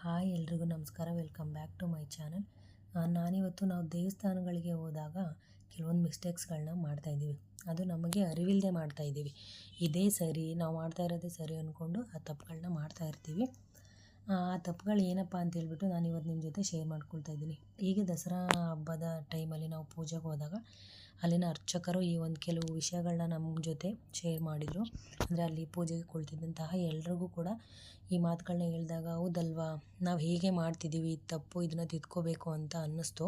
Hi ಎಲ್ರಿಗೂ ನಮಸ್ಕಾರ, welcome back to my channel. ನಾನಿವತ್ತು ನಾವು ದೇವಸ್ಥಾನಗಳಿಗೆ ಹೋದಾಗ ಕೆಲವೊಂದು ಮಿಸ್ಟೇಕ್ಸ್ಗಳನ್ನ ಮಾಡ್ತಾಯಿದ್ದೀವಿ. ಅದು ನಮಗೆ ಅರಿವಿಲ್ಲದೆ ಮಾಡ್ತಾಯಿದ್ದೀವಿ. ಇದೇ ಸರಿ, ನಾವು ಮಾಡ್ತಾ ಇರೋದೇ ಸರಿ ಅಂದ್ಕೊಂಡು ಆ ತಪ್ಪುಗಳನ್ನ ಮಾಡ್ತಾಯಿರ್ತೀವಿ. ಆ ತಪ್ಪುಗಳು ಏನಪ್ಪ ಅಂತ ಹೇಳ್ಬಿಟ್ಟು ನಾನು ಇವತ್ತು ನಿಮ್ಮ ಜೊತೆ ಶೇರ್ ಮಾಡ್ಕೊಳ್ತಾ ಇದ್ದೀನಿ. ಹೀಗೆ ದಸರಾ ಹಬ್ಬದ ಟೈಮಲ್ಲಿ ನಾವು ಪೂಜೆಗೆ ಹೋದಾಗ ಅಲ್ಲಿನ ಅರ್ಚಕರು ಈ ಒಂದು ಕೆಲವು ವಿಷಯಗಳನ್ನ ನಮ್ಮ ಜೊತೆ ಶೇರ್ ಮಾಡಿದರು. ಅಂದರೆ ಅಲ್ಲಿ ಪೂಜೆಗೆ ಕುಳಿತಿದ್ದಂತಹ ಎಲ್ರಿಗೂ ಕೂಡ ಈ ಮಾತುಗಳನ್ನ ಹೇಳಿದಾಗ ಹೌದಲ್ವಾ, ನಾವು ಹೀಗೆ ಮಾಡ್ತಿದ್ದೀವಿ, ತಪ್ಪು, ಇದನ್ನು ತಿದ್ಕೋಬೇಕು ಅಂತ ಅನ್ನಿಸ್ತು.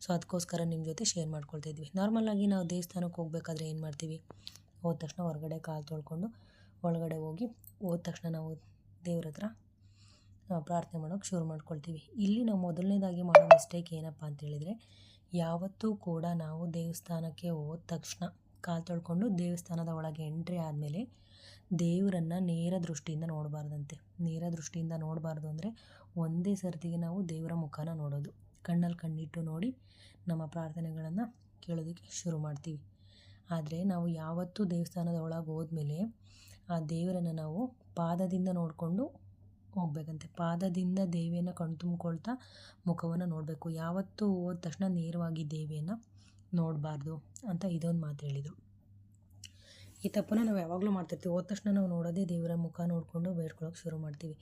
ಸೊ ಅದಕ್ಕೋಸ್ಕರ ನಿಮ್ಮ ಜೊತೆ ಶೇರ್ ಮಾಡ್ಕೊಳ್ತಾ ಇದ್ವಿ. ನಾರ್ಮಲಾಗಿ ನಾವು ದೇವಸ್ಥಾನಕ್ಕೆ ಹೋಗ್ಬೇಕಾದ್ರೆ ಏನು ಮಾಡ್ತೀವಿ, ಹೋದ ತಕ್ಷಣ ಹೊರಗಡೆ ಕಾಲು ತೊಳ್ಕೊಂಡು ಒಳಗಡೆ ಹೋಗಿ ಹೋದ ತಕ್ಷಣ ನಾವು ದೇವ್ರ ಹತ್ರ ಪ್ರಾರ್ಥನೆ ಮಾಡೋಕ್ಕೆ ಶುರು ಮಾಡ್ಕೊಳ್ತೀವಿ. ಇಲ್ಲಿ ನಾವು ಮೊದಲನೇದಾಗಿ ಮಾಡೋ ಮಿಸ್ಟೇಕ್ ಏನಪ್ಪ ಅಂತ ಹೇಳಿದರೆ, ಯಾವತ್ತೂ ಕೂಡ ನಾವು ದೇವಸ್ಥಾನಕ್ಕೆ ಹೋದ ತಕ್ಷಣ ಕಾಲು ತೊಳ್ಕೊಂಡು ದೇವಸ್ಥಾನದ ಒಳಗೆ ಎಂಟ್ರಿ ಆದಮೇಲೆ ದೇವರನ್ನು ನೇರ ದೃಷ್ಟಿಯಿಂದ ನೋಡಬಾರ್ದಂತೆ. ನೇರ ದೃಷ್ಟಿಯಿಂದ ನೋಡಬಾರ್ದು ಅಂದರೆ ಒಂದೇ ಸರ್ತಿಗೆ ನಾವು ದೇವರ ಮುಖನ ನೋಡೋದು. ಕಣ್ಣಲ್ಲಿ ಕಣ್ಣಿಟ್ಟು ನೋಡಿ ನಮ್ಮ ಪ್ರಾರ್ಥನೆಗಳನ್ನು ಕೇಳೋದಕ್ಕೆ ಶುರು ಮಾಡ್ತೀವಿ. ಆದರೆ ನಾವು ಯಾವತ್ತೂ ದೇವಸ್ಥಾನದ ಒಳಗೆ ಹೋದ್ಮೇಲೆ ಆ ದೇವರನ್ನು ನಾವು ಪಾದದಿಂದ ನೋಡಿಕೊಂಡು ಹೋಗ್ಬೇಕಂತೆ. ಪಾದದಿಂದ ದೇವಿಯನ್ನು ಕಣ್ತುಂಬ್ಕೊಳ್ತಾ ಮುಖವನ್ನು ನೋಡಬೇಕು. ಯಾವತ್ತೂ ಹೋದ ತಕ್ಷಣ ನೇರವಾಗಿ ದೇವಿಯನ್ನು ನೋಡಬಾರ್ದು ಅಂತ ಇದೊಂದು ಮಾತು ಹೇಳಿದರು. ಈ ತಪ್ಪನ್ನು ನಾವು ಯಾವಾಗಲೂ ಮಾಡ್ತಿರ್ತೀವಿ. ಹೋದ ತಕ್ಷಣ ನಾವು ನೋಡೋದೇ ದೇವರ ಮುಖ ನೋಡಿಕೊಂಡು ಬೇಡ್ಕೊಳ್ಳೋಕೆ ಶುರು ಮಾಡ್ತೀವಿ.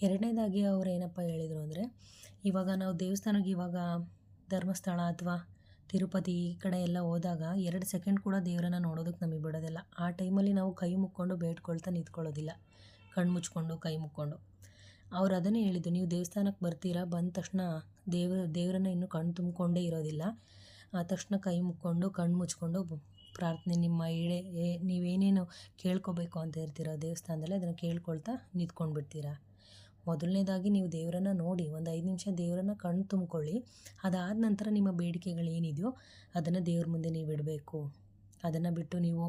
ಎರಡನೇದಾಗಿ ಅವ್ರು ಏನಪ್ಪ ಹೇಳಿದರು ಅಂದರೆ, ಇವಾಗ ನಾವು ದೇವಸ್ಥಾನಕ್ಕೆ ಇವಾಗ ಧರ್ಮಸ್ಥಳ ಅಥವಾ ತಿರುಪತಿ ಈ ಕಡೆ ಎಲ್ಲ ಹೋದಾಗ 2 ಸೆಕೆಂಡ್ ಕೂಡ ದೇವರನ್ನು ನೋಡೋದಕ್ಕೆ ನಮಗೆ ಬಿಡೋದಿಲ್ಲ. ಆ ಟೈಮಲ್ಲಿ ನಾವು ಕೈ ಮುಕ್ಕೊಂಡು ಬೇಡ್ಕೊಳ್ತಾ ನಿಂತ್ಕೊಳ್ಳೋದಿಲ್ಲ, ಕಣ್ಣು ಮುಚ್ಕೊಂಡು ಕೈ ಮುಕ್ಕೊಂಡು. ಅವ್ರು ಅದನ್ನೇ ಹೇಳಿದ್ದು, ನೀವು ದೇವಸ್ಥಾನಕ್ಕೆ ಬರ್ತೀರಾ, ಬಂದ ತಕ್ಷಣ ದೇವರನ್ನು ಇನ್ನೂ ಕಣ್ಣು ತುಂಬಿಕೊಂಡೇ ಇರೋದಿಲ್ಲ. ಆ ತಕ್ಷಣ ಕೈ ಮುಕ್ಕೊಂಡು ಕಣ್ಣು ಮುಚ್ಕೊಂಡು ಪ್ರಾರ್ಥನೆ ನಿಮ್ಮ ನೀವೇನೇನು ಕೇಳ್ಕೊಬೇಕು ಅಂತ ಇರ್ತೀರ ದೇವಸ್ಥಾನದಲ್ಲಿ ಅದನ್ನು ಕೇಳ್ಕೊಳ್ತಾ ನಿಂತ್ಕೊಂಡು ಬಿಡ್ತೀರಾ. ಮೊದಲನೇದಾಗಿ ನೀವು ದೇವರನ್ನು ನೋಡಿ ಒಂದು 5 ನಿಮಿಷ ದೇವರನ್ನು ಕಣ್ಣು ತುಂಬಿಕೊಳ್ಳಿ. ಅದಾದ ನಂತರ ನಿಮ್ಮ ಬೇಡಿಕೆಗಳೇನಿದೆಯೋ ಅದನ್ನು ದೇವ್ರ ಮುಂದೆ ನೀವು ಇಡಬೇಕು. ಅದನ್ನು ಬಿಟ್ಟು ನೀವು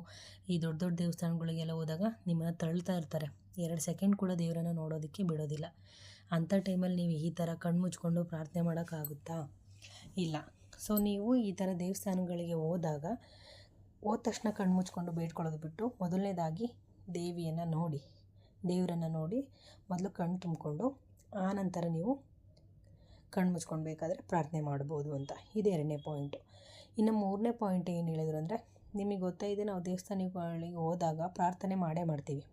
ಈ ದೊಡ್ಡ ದೊಡ್ಡ ದೇವಸ್ಥಾನಗಳಿಗೆಲ್ಲ ಹೋದಾಗ ನಿಮ್ಮನ್ನು ತಳ್ತಾ ಇರ್ತಾರೆ. 2 ಸೆಕೆಂಡ್ ಕೂಡ ದೇವರನ್ನು ನೋಡೋದಕ್ಕೆ ಬಿಡೋದಿಲ್ಲ. ಅಂಥ ಟೈಮಲ್ಲಿ ನೀವು ಈ ಥರ ಕಣ್ಣು ಮುಚ್ಕೊಂಡು ಪ್ರಾರ್ಥನೆ ಮಾಡೋಕ್ಕಾಗುತ್ತಾ? ಇಲ್ಲ. ಸೊ ನೀವು ಈ ಥರ ದೇವಸ್ಥಾನಗಳಿಗೆ ಹೋದಾಗ ಹೋದ ತಕ್ಷಣ ಕಣ್ಣು ಮುಚ್ಕೊಂಡು ಬೇಡ್ಕೊಳ್ಳೋದು ಬಿಟ್ಟು ಮೊದಲನೇದಾಗಿ ದೇವಿಯನ್ನು ನೋಡಿ, ದೇವರನ್ನು ನೋಡಿ ಮೊದಲು ಕಣ್ಣು ತುಂಬಿಕೊಂಡು ಆನಂತರ ನೀವು ಕಣ್ಣು ಮುಚ್ಕೊಂಡು ಬೇಕಾದರೆ ಪ್ರಾರ್ಥನೆ ಮಾಡ್ಬೋದು ಅಂತ. ಇದು 2ನೇ ಪಾಯಿಂಟು. ಇನ್ನು 3ನೇ ಪಾಯಿಂಟ್ ಏನು ಹೇಳಿದ್ರು ಅಂದರೆ, ನಿಮಗೆ ಗೊತ್ತಾಯಿದೆ ನಾವು ದೇವಸ್ಥಾನಗಳಿಗೆ ಹೋದಾಗ ಪ್ರಾರ್ಥನೆ ಮಾಡೇ ಮಾಡ್ತೀವಿ.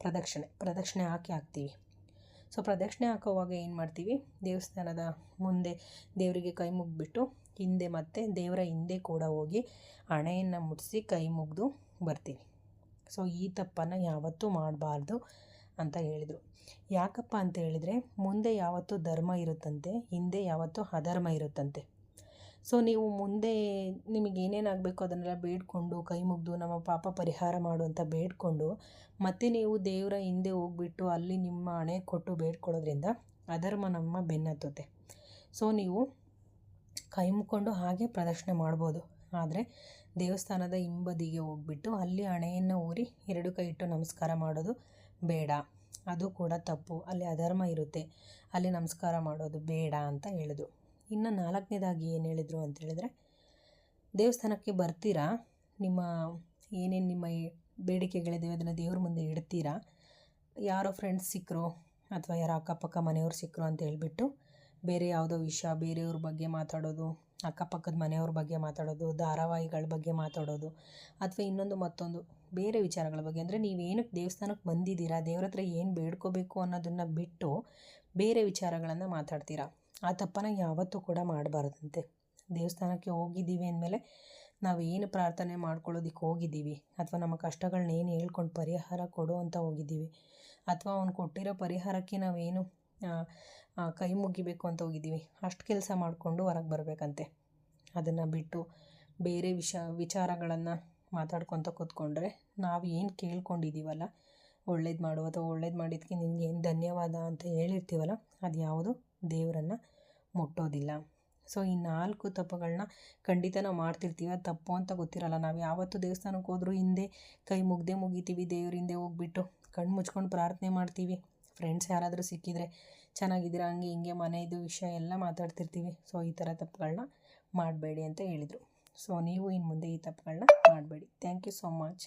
ಪ್ರದಕ್ಷಿಣೆ ಹಾಕ್ತೀವಿ. ಸೊ ಪ್ರದಕ್ಷಿಣೆ ಹಾಕೋವಾಗ ಏನು ಮಾಡ್ತೀವಿ, ದೇವಸ್ಥಾನದ ಮುಂದೆ ದೇವರಿಗೆ ಕೈ ಮುಗಿಬಿಟ್ಟು ಹಿಂದೆ ಮತ್ತೆ ದೇವರ ಹಿಂದೆ ಕೂಡ ಹೋಗಿ ಹಣೆಯನ್ನು ಮುಟ್ಟಿಸಿ ಕೈ ಮುಗಿದು ಬರ್ತೀವಿ. ಸೊ ಈ ತಪ್ಪನ್ನು ಯಾವತ್ತೂ ಮಾಡಬಾರ್ದು ಅಂತ ಹೇಳಿದರು. ಯಾಕಪ್ಪ ಅಂತ ಹೇಳಿದರೆ, ಮುಂದೆ ಯಾವತ್ತೂ ಧರ್ಮ ಇರುತ್ತಂತೆ, ಹಿಂದೆ ಯಾವತ್ತೂ ಅಧರ್ಮ ಇರುತ್ತಂತೆ. ಸೊ ನೀವು ಮುಂದೆ ನಿಮಗೇನೇನಾಗಬೇಕು ಅದನ್ನೆಲ್ಲ ಬೇಡಿಕೊಂಡು ಕೈ ಮುಗಿದು ನಮ್ಮ ಪಾಪ ಪರಿಹಾರ ಮಾಡು ಅಂತ ಬೇಡಿಕೊಂಡು ಮತ್ತೆ ನೀವು ದೇವರ ಹಿಂದೆ ಹೋಗ್ಬಿಟ್ಟು ಅಲ್ಲಿ ನಿಮ್ಮ ಹಣೆ ಕೊಟ್ಟು ಬೇಡ್ಕೊಳ್ಳೋದ್ರಿಂದ ಅಧರ್ಮ ನಮ್ಮ ಬೆನ್ನತ್ತುತ್ತೆ. ಸೊ ನೀವು ಕೈ ಮುಕ್ಕೊಂಡು ಹಾಗೆ ಪ್ರದಕ್ಷಿಣೆ ಮಾಡ್ಬೋದು. ಆದರೆ ದೇವಸ್ಥಾನದ ಹಿಂಬದಿಗೆ ಹೋಗ್ಬಿಟ್ಟು ಅಲ್ಲಿ ಹಣೆಯನ್ನು ಊರಿ 2 ಕೈ ಇಟ್ಟು ನಮಸ್ಕಾರ ಮಾಡೋದು ಬೇಡ. ಅದು ಕೂಡ ತಪ್ಪು. ಅಲ್ಲಿ ಅಧರ್ಮ ಇರುತ್ತೆ, ಅಲ್ಲಿ ನಮಸ್ಕಾರ ಮಾಡೋದು ಬೇಡ ಅಂತ ಹೇಳಿದ್ರು. ಇನ್ನು 4ನೇದಾಗಿ ಏನು ಹೇಳಿದರು ಅಂತ ಹೇಳಿದ್ರೆ, ದೇವಸ್ಥಾನಕ್ಕೆ ಬರ್ತೀರಾ, ಏನೇನು ನಿಮ್ಮ ಬೇಡಿಕೆಗಳಿದ್ದಾವೆ ಅದನ್ನು ದೇವ್ರ ಮುಂದೆ ಇಡ್ತೀರಾ. ಯಾರೋ ಫ್ರೆಂಡ್ಸ್ ಸಿಕ್ಕರು ಅಥವಾ ಯಾರೋ ಅಕ್ಕಪಕ್ಕ ಮನೆಯವ್ರು ಸಿಕ್ಕರು ಅಂತ ಹೇಳ್ಬಿಟ್ಟು ಬೇರೆ ಯಾವುದೋ ವಿಷಯ, ಬೇರೆಯವ್ರ ಬಗ್ಗೆ ಮಾತಾಡೋದು, ಅಕ್ಕಪಕ್ಕದ ಮನೆಯವ್ರ ಬಗ್ಗೆ ಮಾತಾಡೋದು, ಧಾರಾವಾಹಿಗಳ ಬಗ್ಗೆ ಮಾತಾಡೋದು ಅಥವಾ ಇನ್ನೊಂದು ಮತ್ತೊಂದು ಬೇರೆ ವಿಚಾರಗಳ ಬಗ್ಗೆ, ಅಂದರೆ ನೀವೇನಕ್ಕೆ ದೇವಸ್ಥಾನಕ್ಕೆ ಬಂದಿದ್ದೀರಾ, ದೇವ್ರ ಹತ್ರ ಏನು ಬೇಡ್ಕೋಬೇಕು ಅನ್ನೋದನ್ನು ಬಿಟ್ಟು ಬೇರೆ ವಿಚಾರಗಳನ್ನು ಮಾತಾಡ್ತೀರಾ. ಆ ತಪ್ಪನ್ನು ಯಾವತ್ತೂ ಕೂಡ ಮಾಡಬಾರ್ದಂತೆ. ದೇವಸ್ಥಾನಕ್ಕೆ ಹೋಗಿದ್ದೀವಿ ಅಂದಮೇಲೆ ನಾವೇನು ಪ್ರಾರ್ಥನೆ ಮಾಡ್ಕೊಳ್ಳೋದಕ್ಕೆ ಹೋಗಿದ್ದೀವಿ ಅಥವಾ ನಮ್ಮ ಕಷ್ಟಗಳನ್ನ ಏನು ಹೇಳ್ಕೊಂಡು ಪರಿಹಾರ ಕೊಡು ಅಂತ ಹೋಗಿದ್ದೀವಿ ಅಥವಾ ಅವ್ನು ಕೊಟ್ಟಿರೋ ಪರಿಹಾರಕ್ಕೆ ನಾವೇನು ಕೈ ಮುಗಿಬೇಕು ಅಂತ ಹೋಗಿದ್ದೀವಿ, ಅಷ್ಟು ಕೆಲಸ ಮಾಡಿಕೊಂಡು ಹೊರಗೆ ಬರಬೇಕಂತೆ. ಅದನ್ನು ಬಿಟ್ಟು ಬೇರೆ ವಿಚಾರಗಳನ್ನು ಮಾತಾಡ್ಕೊತ ಕೂತ್ಕೊಂಡ್ರೆ ನಾವು ಏನು ಕೇಳ್ಕೊಂಡಿದ್ದೀವಲ್ಲ, ಒಳ್ಳೇದು ಮಾಡು ಅಥವಾ ಒಳ್ಳೇದು ಮಾಡಿದ್ದಕ್ಕೆ ನಿನಗೆ ಏನು ಧನ್ಯವಾದ ಅಂತ ಹೇಳಿರ್ತೀವಲ್ಲ, ಅದು ಯಾವುದು ದೇವರನ್ನು ಮುಟ್ಟೋದಿಲ್ಲ. ಸೊ ಈ 4 ತಪ್ಪುಗಳನ್ನ ಖಂಡಿತ ನಾವು ಮಾಡ್ತಿರ್ತೀವಿ. ಅದು ತಪ್ಪು ಅಂತ ಗೊತ್ತಿರಲ್ಲ. ನಾವು ಯಾವತ್ತೂ ದೇವಸ್ಥಾನಕ್ಕೆ ಹೋದರೂ ಹಿಂದೆ ಕೈ ಮುಗಿತೀವಿ, ದೇವ್ರ ಹಿಂದೆ ಹೋಗ್ಬಿಟ್ಟು ಕಣ್ಣು ಮುಚ್ಕೊಂಡು ಪ್ರಾರ್ಥನೆ ಮಾಡ್ತೀವಿ. ಫ್ರೆಂಡ್ಸ್ ಯಾರಾದರೂ ಸಿಕ್ಕಿದರೆ ಚೆನ್ನಾಗಿದ್ದೀರಾ, ಹಂಗೆ ಹಿಂಗೆ ಮನೆಯದು ವಿಷಯ ಎಲ್ಲ ಮಾತಾಡ್ತಿರ್ತೀವಿ. ಸೊ ಈ ಥರ ತಪ್ಪುಗಳನ್ನ ಮಾಡಬೇಡಿ ಅಂತ ಹೇಳಿದರು. ಸೊ ನೀವು ಇನ್ನು ಮುಂದೆ ಈ ತಪ್ಪುಗಳನ್ನ ಮಾಡಬೇಡಿ. Thank you so much.